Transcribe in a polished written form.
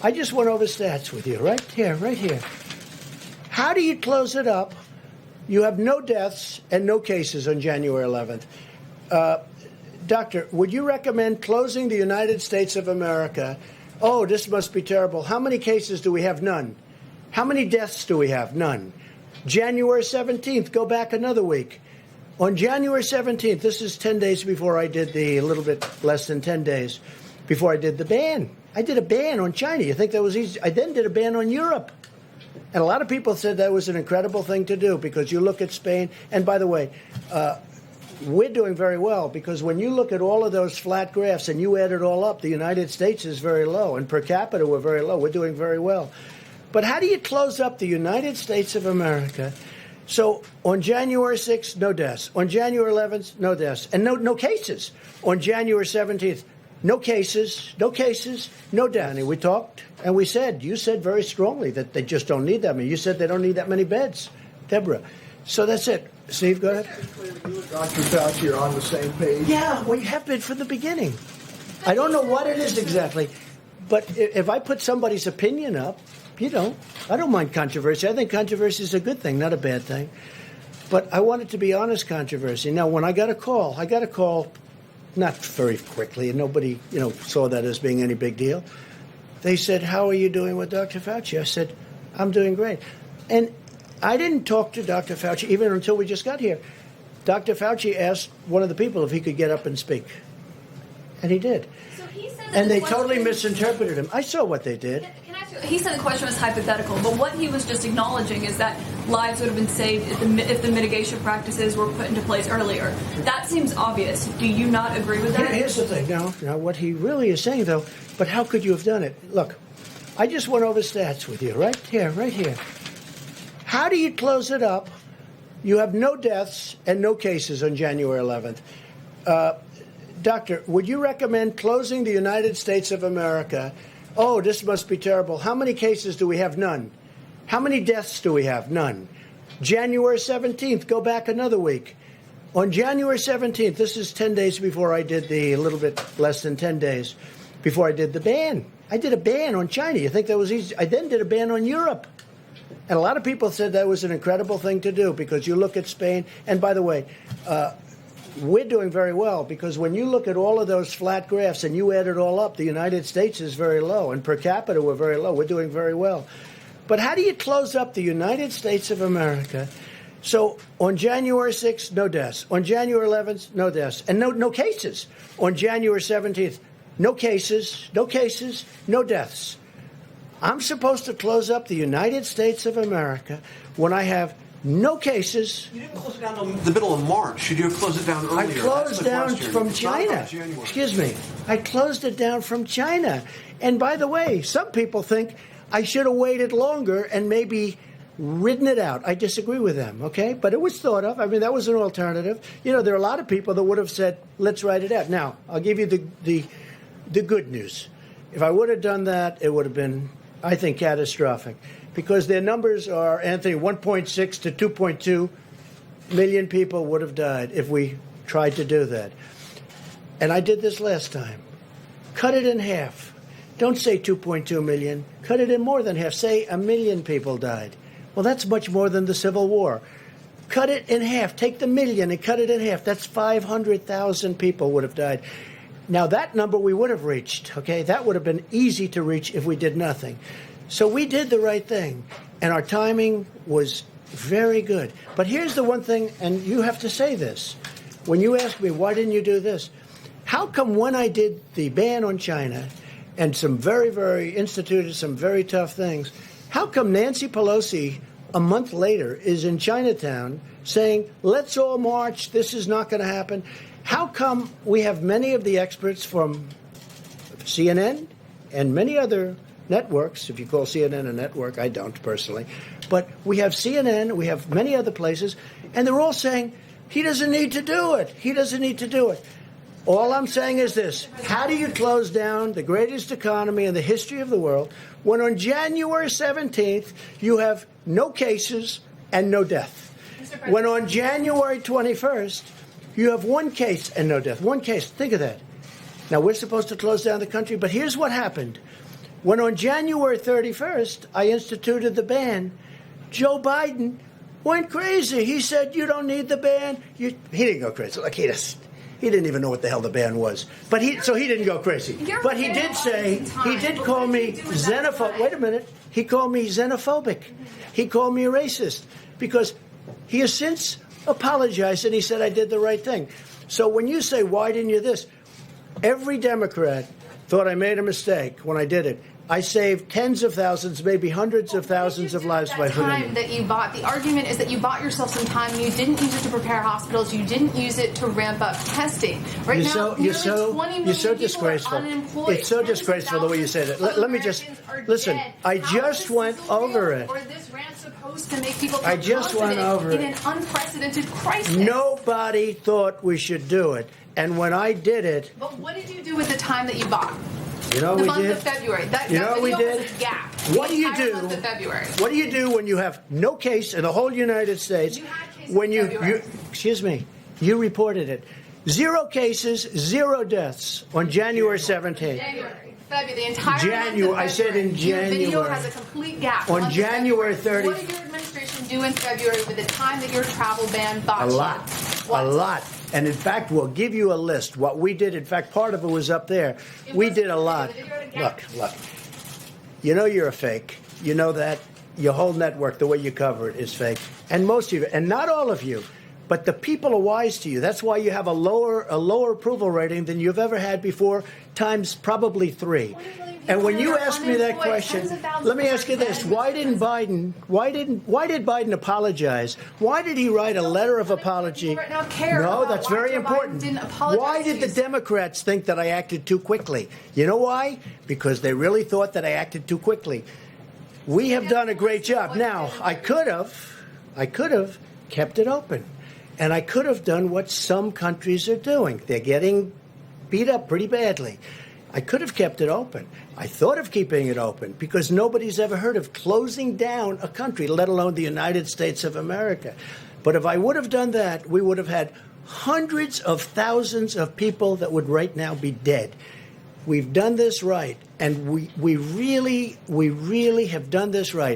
I just went over stats with you, right here, right here. How do you close it up? You have no deaths and no cases on January 11th. Doctor, would you recommend closing the United States of America? Oh, this must be terrible. How many cases do we have? None. How many deaths do we have? None. January 17th, go back another week. On January 17th, this is 10 days before I did a little bit less than 10 days, before I did the ban. I did a ban on China. You think that was easy? I then did a ban on Europe. And a lot of people said that was an incredible thing to do because you look at Spain. And by the way, we're doing very well because when you look at all of those flat graphs and you add it all up, the United States is very low. And per capita, we're very low. We're doing very well. But how do you close up the United States of America? So on January 6th, no deaths. On January 11th, no deaths. And no cases. On January 17th, no cases, no deaths. And we talked and we said, you said very strongly that they just don't need that many. You said they don't need that many beds, Deborah. So that's it. Steve, go ahead. Dr. Fauci are on the same page. Yeah, we have been from the beginning. I don't know what it is exactly, but if I put somebody's opinion up, I don't mind controversy. I think controversy is a good thing, not a bad thing. But I want it to be honest controversy. Now, when I got a call not very quickly, and nobody, saw that as being any big deal. They said, how are you doing with Dr. Fauci? I said, I'm doing great. And I didn't talk to Dr. Fauci even until we just got here. Dr. Fauci asked one of the people if he could get up and speak. And he did. So he said that and they totally misinterpreted him. I saw what they did. Can I ask you, he said the question was hypothetical, but what he was just acknowledging is that lives would have been saved if the mitigation practices were put into place earlier. That seems obvious. Do you not agree with that? Here's the thing. Now, what he really is saying, though, but how could you have done it? Look, I just went over stats with you, right here, right here. How do you close it up? You have no deaths and no cases on January 11th. Doctor, would you recommend closing the United States of America? Oh, this must be terrible. How many cases do we have? None. How many deaths do we have? None. January 17th, go back another week. On January 17th, this is 10 days before I did a little bit less than 10 days, before I did the ban. I did a ban on China. You think that was easy? I then did a ban on Europe. And a lot of people said that was an incredible thing to do because you look at Spain. And by the way, we're doing very well because when you look at all of those flat graphs and you add it all up, the United States is very low. And per capita, we're very low. We're doing very well. But how do you close up the United States of America? So on January 6th, no deaths. On January 11th, no deaths. And no cases. On January 17th, no cases, no deaths. I'm supposed to close up the United States of America when I have no cases. You didn't close it down in the middle of March. Should you have closed it down earlier? I closed down from China. Excuse me. I closed it down from China. And by the way, some people think I should have waited longer and maybe ridden it out. I disagree with them, okay? But it was thought of. I mean, that was an alternative. There are a lot of people that would have said, let's write it out. Now, I'll give you the good news. If I would have done that, it would have been, I think, catastrophic. Because their numbers are, Anthony, 1.6 to 2.2 million people would have died if we tried to do that. And I did this last time. Cut it in half. Don't say 2.2 million. Cut it in more than half. Say 1 million people died. Well, that's much more than the Civil War. Cut it in half. Take the million and cut it in half. That's 500,000 people would have died. Now, that number we would have reached, okay? That would have been easy to reach if we did nothing. So we did the right thing, and our timing was very good. But here's the one thing, and you have to say this. When you ask me, why didn't you do this? How come when I did the ban on China and instituted some very tough things, how come Nancy Pelosi a month later is in Chinatown saying, let's all march, this is not going to happen? How come we have many of the experts from CNN and many other networks, if you call CNN a network, I don't personally, but we have CNN, we have many other places, and they're all saying, he doesn't need to do it. He doesn't need to do it. All I'm saying is this. How do you close down the greatest economy in the history of the world when on January 17th you have no cases and no death? When on January 21st you have one case and no death. One case. Think of that. Now, we're supposed to close down the country, but here's what happened. When on January 31st, I instituted the ban, Joe Biden went crazy. He said, you don't need the ban. He didn't go crazy. Like, he didn't even know what the hell the ban was. But he didn't go crazy. But he did say, he did call me xenophobic. Wait a minute. He called me xenophobic. He called me a racist because he has since apologized and he said I did the right thing. So when you say, why didn't you this? Every Democrat thought I made a mistake when I did it. I saved tens of thousands, maybe hundreds of thousands of lives by putting time that you bought. The argument is that you bought yourself some time. You didn't use it to prepare hospitals. You didn't use it to ramp up testing. Right now, you're so disgraceful. It's so disgraceful the way you said it. Let me just listen. I just went over it. Or this rant supposed to make people I just went over it in an unprecedented crisis. Nobody thought we should do it, and when I did it. But what did you do with the time that you bought? You know the we month did. of February. You know what we did? Was a gap. What do you do? Month of February. What do you do when you have no case in the whole United States? You had cases when in February. excuse me, you reported it. 0 cases, 0 deaths on January 17th. February, the entire January. month of I said in Your video January. has a complete gap. On January 30th. What did your administration do in February with the time that your travel ban bought A you? lot. What? A lot. And in fact, we'll give you a list. What we did, in fact, part of it was up there. We did a lot. Look. You know you're a fake. You know that. Your whole network, the way you cover it, is fake. And most of you, and not all of you, but the people are wise to you. That's why you have a lower approval rating than you've ever had before, times probably 3. And when you ask me that question, let me ask you this: why did Biden apologize? Why did he write a letter of apology? No, that's very important. Why did the Democrats think that I acted too quickly? You know why? Because they really thought that I acted too quickly. We have done a great job. Now, I could have kept it open. And I could have done what some countries are doing. They're getting beat up pretty badly. I could have kept it open. I thought of keeping it open because nobody's ever heard of closing down a country, let alone the United States of America. But if I would have done that, we would have had hundreds of thousands of people that would right now be dead. We've done this right, and we really have done this right.